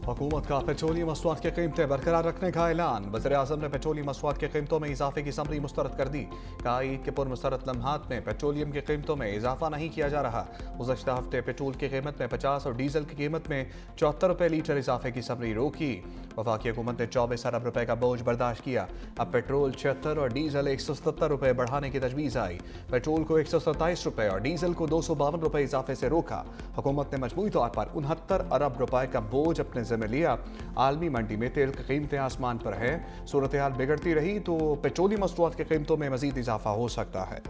हुकूमत का पेट्रोलियम मसनूआत की कीमतें बरकरार रखने का ऐलान। वज़ीर-ए-आज़म ने पेट्रोलियम मसनूआत की कीमतों में इजाफे की समरी मुस्तरद कर दी। कहा, ईद के पुरमसरत लम्हात में पेट्रोलियम की कीमतों में इजाफा नहीं किया जा रहा। गुज़श्ता हफ्ते पेट्रोल की कीमत में 50 और डीजल की कीमत में 74 रुपये लीटर इजाफे की समरी रोकी। वफाकी हुकूमत ने 24 अरब रुपये का बोझ बर्दाश्त किया। अब पेट्रोल 76 और डीजल 177 रुपये बढ़ाने की तजवीज़ आई। पेट्रोल को 127 रुपये और डीजल को 252 रुपये इजाफे से रोका। हुकूमत ने मजमूई तौर पर 69 अरब रुपये का बोझ अपने जिम्मे लिया। आलमी मंडी में तेल की कीमतें आसमान पर है। सूरत हाल बिगड़ती रही तो पेट्रोलियम मसनूआत की कीमतों में मजीद इजाफा हो सकता है।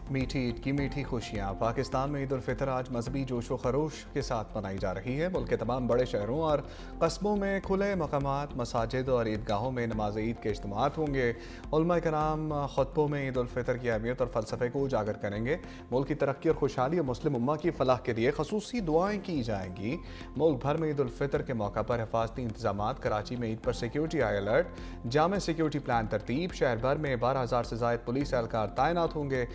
मीठी ईद की मीठी खुशियाँ। पाकिस्तान में ईद उल फितर आज मजहबी जोश व खरोश के साथ मनाई जा रही है। मुल्क के तमाम बड़े शहरों और कस्बों में खुले मकामात, मसाजिद और ईदगाहों में नमाज ईद के इज्तिमात होंगे। उलमा कराम खुतबों में ईद उल फितर की अहमियत और फ़लसफ़े को उजागर करेंगे। मुल्क की तरक्की और खुशहाली और मुस्लिम उम्मा की फलाह के लिए खसूसी दुआएँ की जाएंगी। मुल्क भर में ईद उल फितर के मौका पर हिफाजती इंतजाम। कराची में ईद पर सिक्योरिटी हाई अलर्ट, जामे सिक्योरिटी प्लान तरतीब। शहर भर में 12,000 से ज़ायद पुलिस एहलकार तैनात होंगे।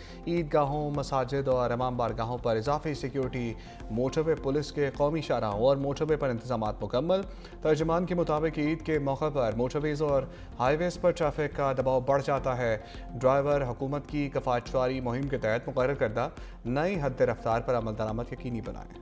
ईदगाहों, मसाजिद और इमाम बारगाहों पर इजाफी सिक्योरिटी। मोटरवे पुलिस के कौमी शाहराहों और मोटरवे पर इंतजाम मुकम्मल। तर्जमान के मुताबिक ईद के मौके पर मोटरवेज और हाईवेज पर ट्रैफिक का दबाव बढ़ जाता है। ड्राइवर हुकूमत की कफायतशुमारी मुहिम के तहत मुकर्रर करदा नई हद रफ्तार पर अमल दरामद यकीनी बनाएं।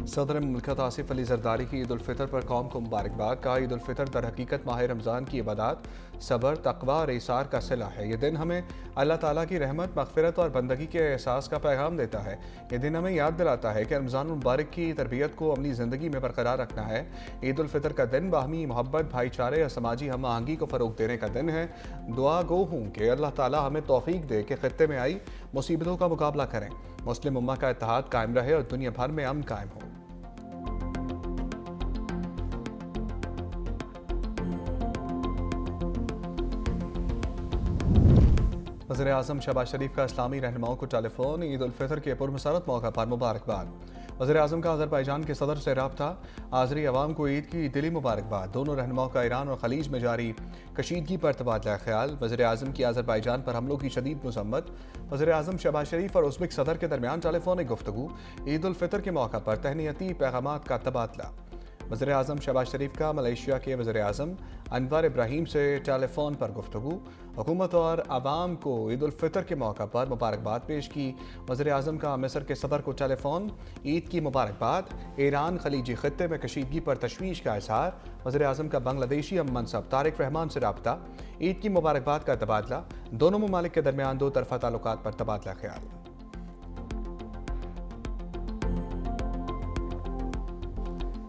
सदर मुल्कत आसिफ अली जरदारी की ईद उल फितर पर कौम को मुबारकबाद। कहा, ईद उल फितर दर हकीकत माह रमज़ान की इबादत, सब्र, तकवा और इसार का सिला है। ये दिन हमें अल्लाह ताला की रहमत, मग़फ़िरत और बंदगी के एहसास का पैगाम देता है। ये दिन हमें याद दिलाता है कि रमज़ान मुबारक की तरबियत को अपनी ज़िंदगी में बरकरार रखना है। ईद उल फितर का दिन बाहमी मोहब्बत, भाईचारे और समाजी हम आहंगी को फ़रोग़ देने का दिन है। दुआ गो हूँ कि अल्लाह ताला हमें तौफ़ीक दे कि ख़ित्ते में आई मुसीबतों का मुकाबला करें, मुस्लिम उम्मा का इत्तेहाद कायम रहे और दुनिया भर में अमन कायम हो। वज़ीर-ए-आज़म शहबाज शरीफ का इस्लामी रहनुमाओं को टेलीफोन। ईद उल फितर के पुरमसरत मौका पर मुबारकबाद। वज़ीर-ए-आज़म का अज़रबैजान के सदर से रब्ता। आज़री अवाम को ईद की दिली मुबारकबाद। दोनों रहनुमाओं का ईरान और खलीज में जारी कशीदगी पर तबादला ख्याल। वज़ीर-ए-आज़म की अज़रबैजान पर हमलों की शदीद मज़म्मत। वज़ीर-ए-आज़म शहबाज शरीफ और उज़्बेक सदर के दरमियान टेलीफोनिक गुफ्तगू। ईद उल फितर के मौका पर तहनीती पैगामात का तबादला। वज़ीर-ए-आज़म शहबाज शरीफ का मलेशिया के वज़ीर-ए-आज़म अनवर इब्राहीम से टेलीफोन पर गुफ्तगू। हुकूमत और आवाम को ईद उल फितर के मौका पर मुबारकबाद पेश की। वज़ीर-ए-आज़म का मिस्र के सदर को टेलीफोन। ईद की मुबारकबाद। ईरान खलीजी खित्ते में कशीदगी पर तशवीश का इज़हार। वज़ीर-ए-आज़म का बांग्लादेशी हम मनसब तारिक रहमान से रब्ता। ईद की मुबारकबाद का तबादला। दोनों ममालिक के दरमियान दो तरफ़ा ताल्लुकात पर तबादला ख्याल।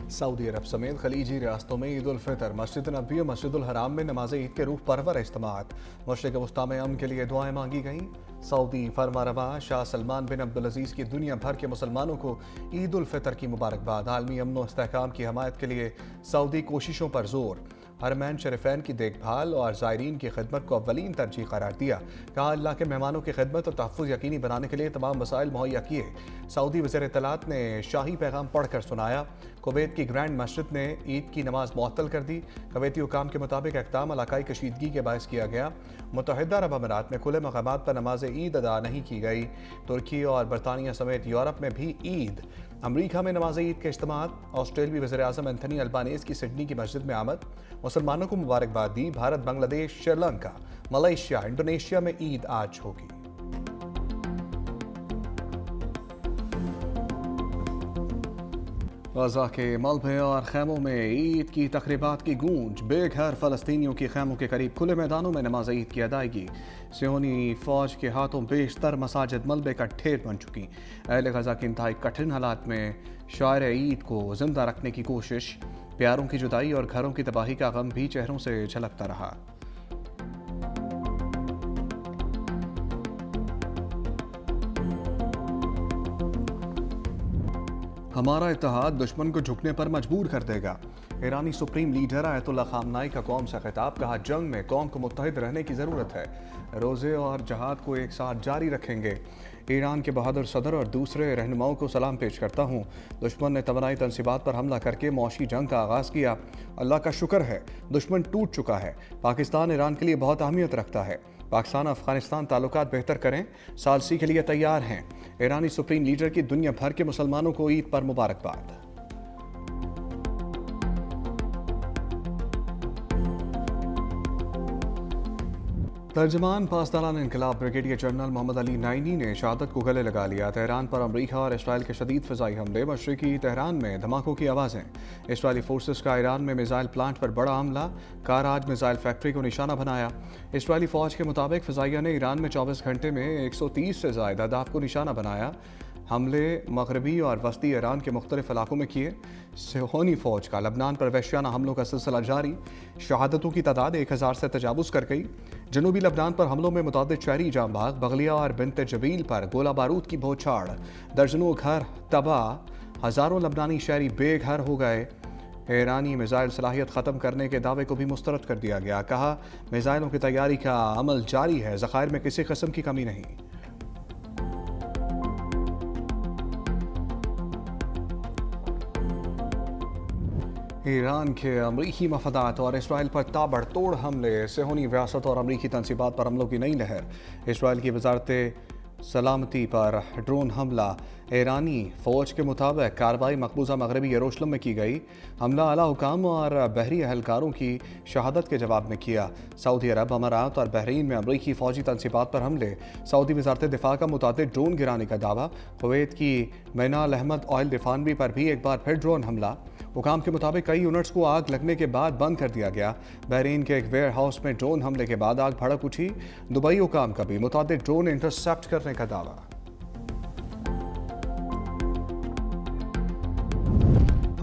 सऊदी अरब समेत खलीजी रियासतों में ईद उल फितर, मस्जिद नबी और मस्जिदुल हराम में नमाज ईद के रूह परवर इज्तिमात। मशरिक़ वस्ता में अमन के लिए दुआएं मांगी गईं। सऊदी फरमारवा शाह सलमान बिन अब्दुल अजीज़ की दुनिया भर के मुसलमानों को ईद उल फितर की मुबारकबाद। आलमी अमन और इस्तेहकाम की हमायत के लिए सऊदी कोशिशों पर जोर। हरमैन शरीफैन की देखभाल और ज़ायरीन की खिदमत को अव्वलीन तरजीह करार दिया। कहा, अल्लाह के मेहमानों की खिदमत और तहफ़्फ़ुज़ यकीनी बनाने के लिए तमाम वसाइल मुहैया किए। सऊदी वज़ीर इत्तलात ने शाही पैगाम पढ़कर सुनाया। कुवैत की ग्रैंड मस्जिद ने ईद की नमाज मुअत्तल कर दी। कुवैती हुकाम के मुताबिक इक़दाम इलाकाई कशीदगी के बायस किया गया। मुत्तहिदा अरब अमीरात में खुले मकामात पर नमाज ईद अदा नहीं की गई। तुर्की और बरतानिया समेत यूरोप में भी ईद। अमरीका में नमाज ईद के इज्तिमात। ऑस्ट्रेलियाई वज़ीर-ए-आज़म एंथनी अल्बानीज़ की सिडनी की मस्जिद में आमद। मुसलमानों को मुबारकबाद दी। भारत, बांग्लादेश, श्रीलंका, मलेशिया, इंडोनेशिया में ईद आज होगी। गज़ा के मलबे और खैमों में ईद की तक़रीबात की गूंज। बेघर फ़लस्तीनियों की खैमों के करीब खुले मैदानों में नमाज ईद की अदायगी। सियोनी फ़ौज के हाथों बेशतर मसाजिद मलबे का ढेर बन चुकी। अहले गज़ा की इंतहाई कठिन हालात में शायर ईद को जिंदा रखने की कोशिश। प्यारों की जुदाई और घरों की तबाही का गम भी चेहरों से झलकता रहा। हमारा इत्तेहाद दुश्मन को झुकने पर मजबूर कर देगा। ईरानी सुप्रीम लीडर आयतुल्ला खामनाई का कौम से खिताब, कहा जंग में कौम को मुत्तहिद रहने की ज़रूरत है, रोज़े और जहाद को एक साथ जारी रखेंगे। ईरान के बहादुर सदर और दूसरे रहनुमाओं को सलाम पेश करता हूँ। दुश्मन ने तवानाई तनसीबात पर हमला करके मौशी जंग का आगाज़ किया। अल्लाह का शुक्र है दुश्मन टूट चुका है। पाकिस्तान ईरान के लिए बहुत अहमियत रखता है। पाकिस्तान अफगानिस्तान ताल्लुकात बेहतर करें, सालसी के लिए तैयार हैं। ईरानी सुप्रीम लीडर की दुनिया भर के मुसलमानों को ईद पर मुबारकबाद। तर्जमान पासदारान इंकलाब brigadier general Mohammad Ali Naini ने शहादत को गले लगा लिया। तेहरान पर अमरीका और इसराइल के शदीद फ़िज़ाई हमले, मशरिकी तेहरान में धमाकों की आवाज़ें। इसराइली फोर्सेस का ईरान में मिसाइल प्लांट पर बड़ा हमला, कारआज मिसाइल फैक्ट्री को निशाना बनाया। इसराइली फ़ौज के मुताबिक फ़िज़ाइया ने ईरान में 24 घंटे में 130 से ज़ायद अहदाफ को निशाना बनाया। हमले मगरबी और वस्ती ईरान के मुख्तलिफ इलाकों में किए। सेहोनी फ़ौज का लबनान पर वहशियाना हमलों का सिलसिला जारी, शहादतों की तादाद 1000 से तजावुज़ कर गई। जनूबी लबनान पर हमलों में मुतादिद शहरी जाम भाग, बगलिया और बिनते जबील पर गोला बारूद की बौछार, दर्जनों घर तबाह, हज़ारों लबनानी शहरी बेघर हो गए। ईरानी मिसाइल सलाहियत ख़त्म करने के दावे को भी मुस्तरद कर दिया गया। कहा मिसाइलों की तैयारी का अमल जारी है, ज़खायर में किसी किस्म की कमी नहीं। ईरान के अमरीकी मफादात और इसराइल पर ताबड़तोड़ हमले, सेहोनी रियासत और अमरीकी तनसीबात पर हमलों की नई लहर। इसराइल की वजारत सलामती पर ड्रोन हमला, ईरानी फ़ौज के मुताबिक कार्रवाई मकबूजा मगरबी यरूशलेम में की गई। हमला आला हुकाम और बहरी अहलकारों की शहादत के जवाब में किया। सऊदी अरब, अमारात और बहरीन में अमरीकी फ़ौजी तनसीबात पर हमले, सऊदी वजारत दिफा का मुतादिद ड्रोन गिराने का दावा। कुवैत की मैनाल अहमद ऑयल रिफाइनरी पर भी एक बार फिर ड्रोन हमला। हुकाम के मुताबिक कई यूनिट्स को आग लगने के बाद बंद कर दिया गया। बहरीन के एक वेयर हाउस में ड्रोन हमले के बाद आग भड़क उठी। दुबई हुकाम का भी मुतादिद ड्रोन इंटरसेप्ट करने का दावा।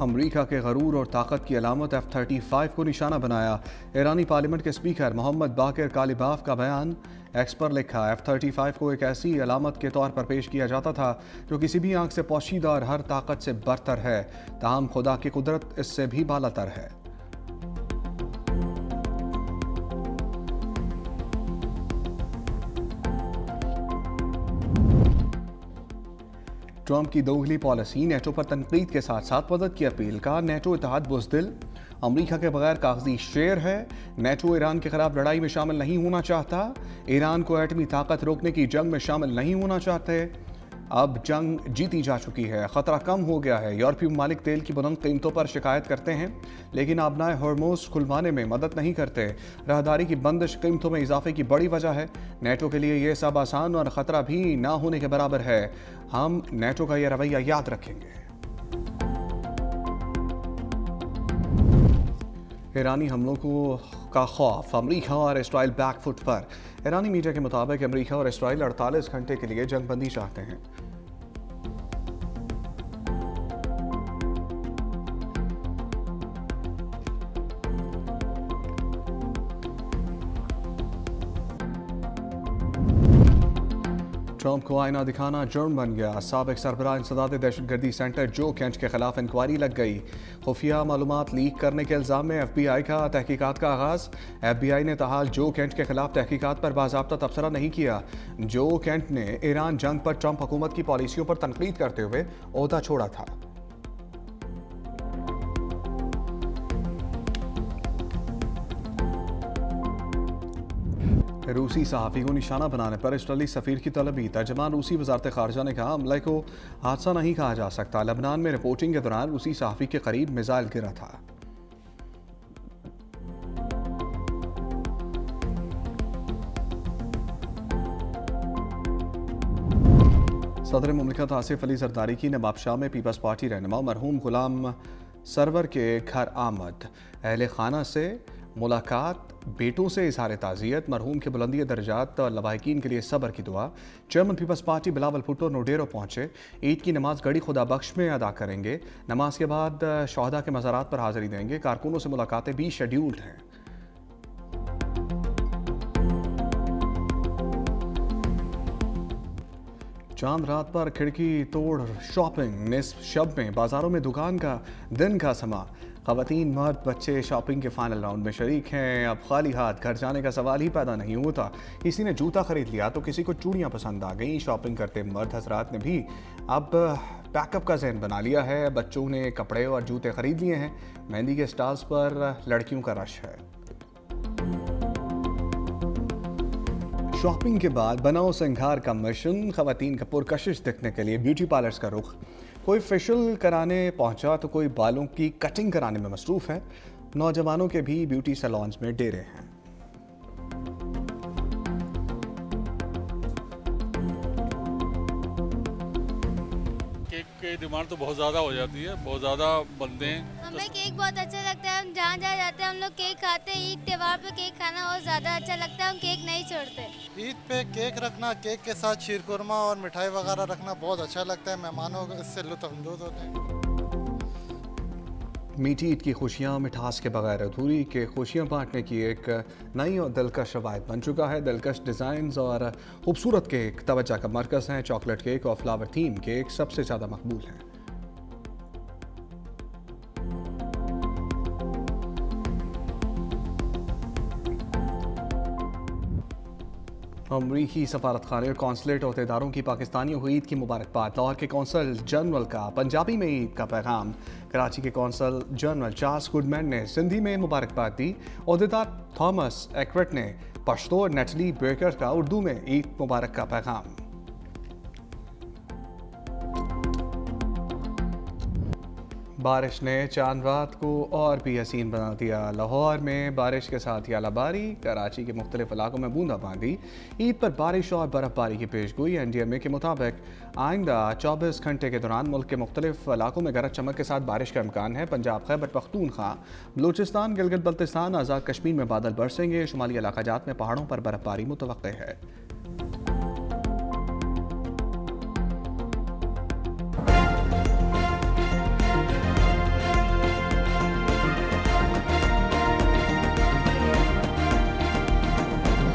अमरीका के गरूर और ताकत की अलामत F-35 को निशाना बनाया। ईरानी पार्लियामेंट के स्पीकर मोहम्मद बाकिर कालिबाफ का बयान, एक्स पर लिखा, F-35 को एक ऐसी अलामत के तौर पर पेश किया जाता था जो किसी भी आंख से पोशीदा और हर ताकत से बरतर है, ताहम खुदा की कुदरत इससे भी बालातर है। ट्रंप की दोगली पॉलिसी, नेटो पर तनकीद के साथ साथ मदद की अपील। का नेटो इत्तेहाद बुज़दिल, अमरीका के बगैर कागजी शेर है। नेटो ईरान के खिलाफ लड़ाई में शामिल नहीं होना चाहता। ईरान को एटमी ताकत रोकने की जंग में शामिल नहीं होना चाहते। अब जंग जीती जा चुकी है, ख़तरा कम हो गया है। यूरोपीय ममालिक तेल की बुलंद कीमतों पर शिकायत करते हैं, लेकिन आबनाए हॉर्मोज़ खुलवाने में मदद नहीं करते। राहदारी की बंदिश कीमतों में इजाफे की बड़ी वजह है। नेटो के लिए ये सब आसान और ख़तरा भी ना होने के बराबर है। हम नेटो का यह रवैया याद रखेंगे। ईरानी हमलों का खौफ, अमरीका और इसराइल बैकफुट पर। ईरानी मीडिया के मुताबिक अमरीका और इसराइल 48 घंटे के लिए जंगबंदी चाहते हैं। ट्रंप को आईना दिखाना जुर्म बन गया। साबिक सरबराह इंसदाद दहशतगर्दी सेंटर जो केंट के खिलाफ इंक्वायरी लग गई। खुफिया मालूमात लीक करने के इल्ज़ाम में FBI का तहकीकात का आगाज़। FBI ने ताहाल जो केंट के खिलाफ तहकीकात पर बाज़ाब्ता तबसरा नहीं किया। जो केंट ने ईरान जंग पर ट्रंप हुकूमत की पॉलिसियों पर तनकीद करते हुए ओहदा छोड़ा था। रूसी सहाफ़ी को निशाना बनाने पर इसराइली सफ़ीर की तलबी। तर्जमान रूसी वज़ारत ख़ारजा ने कहा हमले को हादसा नहीं कहा जा सकता। लबनान में रिपोर्टिंग के दौरान रूसी सहाफ़ी के करीब मिसाइल गिरा था। सदर मुमलिकत आसिफ अली जरदारी की नवाबशाह में पीपल्स पार्टी रहनुमा मरहूम गुलाम सरवर के घर आमद। अहले खाना से मुलाकात, बेटों से इजहार ताज़ियत, मरहूम के बुलंदी दर्जात और लवाहिकीन के लिए सब्र की दुआ। Chairman People's Party Bilawal Bhutto Naudero पहुंचे। ईद की नमाज गड़ी खुदा बख्श में अदा करेंगे। नमाज के बाद शहदा के मज़ारात पर हाज़िरी देंगे। कारकुनों से मुलाकातें भी शेड्यूल्ड हैं। चांद रात पर खिड़की तोड़ शॉपिंग, निस्फ शब में बाजारों में दुकान का दिन का समा। खवातीन, मर्द, बच्चे शॉपिंग के फाइनल राउंड में शरीक हैं। अब खाली हाथ घर जाने का सवाल ही पैदा नहीं होता। किसी ने जूता खरीद लिया तो किसी को चूड़ियां पसंद आ गई। शॉपिंग करते मर्द हजरात ने भी अब पैकअप का ज़हन बना लिया है। बच्चों ने कपड़े और जूते खरीद लिए हैं। मेहंदी के स्टॉल्स पर लड़कियों का रश है। शॉपिंग के बाद बनाओ सिंगार का मिशन। खवातीन का पुरकशिश दिखने के लिए ब्यूटी पार्लर्स का रुख। कोई फेशियल कराने पहुंचा तो कोई बालों की कटिंग कराने में मसरूफ है। नौजवानों के भी ब्यूटी सैलून्स में डेरे हैं। केक की डिमांड तो बहुत ज़्यादा हो जाती है, बहुत ज़्यादा बनते हैं। हमें केक बहुत अच्छा लगता है। हम जहाँ जहाँ जाते हैं हम लोग केक खाते हैं। ईद त्योहार पे केक खाना और ज़्यादा अच्छा लगता है। हम केक नहीं छोड़ते। ईद पे केक रखना, केक के साथ शीरकुरमा और मिठाई वगैरह रखना बहुत अच्छा लगता है। मेहमानों को इससे लुत्फ़अंदोज़ होते हैं। मीठी ईद की खुशियाँ मिठास के बगैर अधूरी। के खुशियाँ बांटने की एक नई और दिलकश रवायत बन चुका है। दिलकश डिज़ाइंस और खूबसूरत केक तवज्जो का मरकज़ हैं। चॉकलेट केक और फ्लावर थीम केक सबसे ज़्यादा मकबूल हैं। अमरीकी सफारत खाने और कौंसलेट अहदेदारों की पाकिस्तानियों को ईद की मुबारकबाद। लाहौर के कौंसल जनरल का पंजाबी में ईद का पैगाम। कराची के कौंसल जनरल चार्ल्स गुडमैन ने सिंधी में मुबारकबाद दी। अहदेदार थॉमस एक्वेट ने पश्तो और नेटली बेकर का उर्दू में ईद मुबारक का पैगाम। बारिश ने चांद रात को और भी हसीन बना दिया। लाहौर में बारिश के साथ यालाबारी, कराची के मुख्तलिफ इलाकों में बूंदाबांदी। ईद पर बारिश और बर्फबारी की पेशगोई। NDMA के मुताबिक आइंदा 24 घंटे के दौरान मुल्क के मुख्तलिफ इलाकों में गरज चमक के साथ बारिश का इम्कान है। पंजाब, खैबर पख्तूनख्वा, बलूचिस्तान, गिलगित बल्तिस्तान, आज़ाद कश्मीर में बादल बरसेंगे। शुमाली इलाकाजात में पहाड़ों पर बर्फबारी मुतवक्के है।